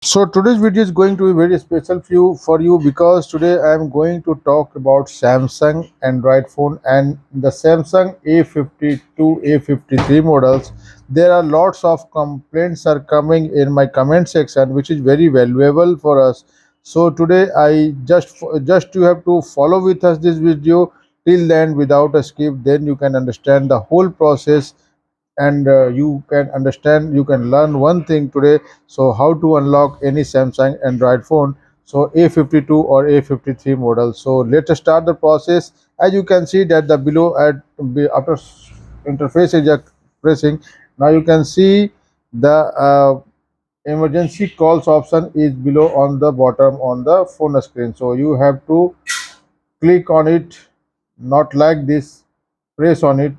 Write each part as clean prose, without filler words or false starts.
So today's video is going to be very special for you because today I am going to talk about Samsung Android phone and the Samsung A52, A53 models. There are lots of complaints are coming in my comment section, which is very valuable for us. So today I just you have to follow with us this video till then without a skip. Then you can understand the whole process and you can understand, you can learn one thing today. So how to unlock any Samsung Android phone, so A52 or A53 model. So let's start the process. As you can see that the below after interface is pressing, now you can see the emergency calls option is below on the bottom on the phone screen. So you have to click on it, not like this, press on it,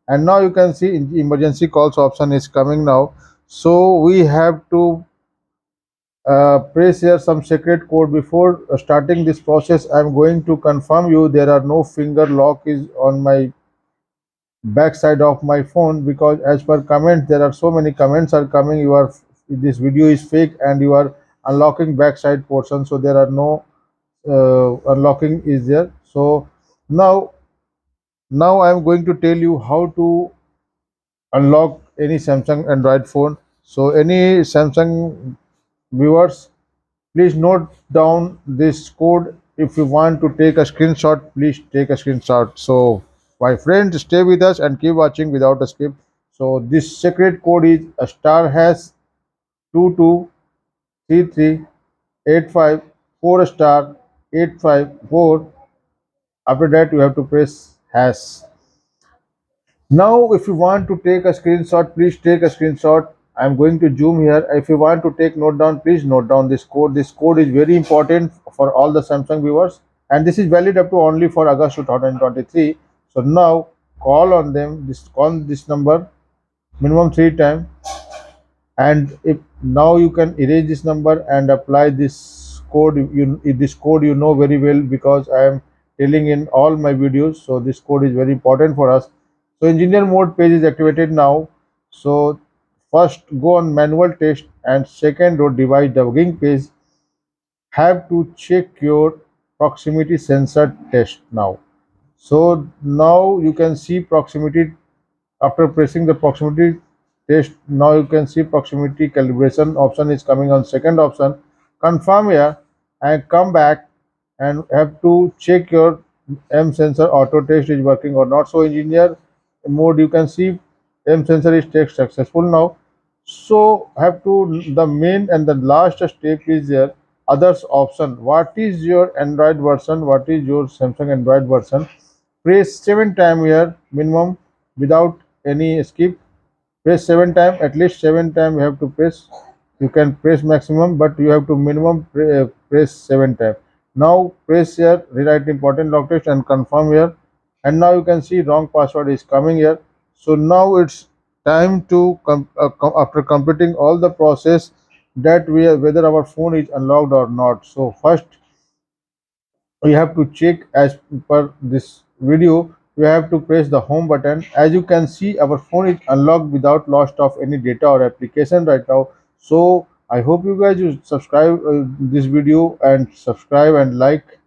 and now you can see emergency calls option is coming now. So we have to press here some secret code. Before starting this process, I'm going to confirm you there are no finger lock is on my back side of my phone, because as per comment there are so many comments are coming, you are this video is fake and you are unlocking backside portion, so there are no unlocking is there. So now I'm going to tell you how to unlock any Samsung Android phone. So any Samsung viewers, please note down this code. If you want to take a screenshot, please take a screenshot. So my friend, stay with us and keep watching without a skip. So this secret code is a star hash 223385 star 854. After that you have to press hash. Now, if you want to take a screenshot, please take a screenshot. I'm going to zoom here. If you want to take note down, please note down this code. This code is very important for all the Samsung viewers, and this is valid up to only for August 2023. So now call on them. Call this number minimum 3 times, and if now you can erase this number and apply this code. This code you know very well because I am telling in all my videos. So this code is very important for us. So engineer mode page is activated now. So first go on manual test, and second row device debugging page have to check your proximity sensor test now. So now you can see proximity. After pressing the proximity test, now you can see proximity calibration option is coming on second option. Confirm here and come back and have to check your M sensor auto test is working or not. So engineer mode, you can see M sensor is test successful now. So have to the main and the last step is there others option. What is your Android version? What is your Samsung Android version? Press 7 times here minimum without any skip. Press 7 times, at least 7 times you have to press. You can press maximum, but you have to minimum press 7 times. Now press here rewrite important log text and confirm here, and now you can see wrong password is coming here. So now it's time to after completing all the process that we are, whether our phone is unlocked or not. So first we have to check as per this video. We have to press the home button. As you can see, our phone is unlocked without loss of any data or application right now. So I hope you guys you subscribe this video and subscribe and like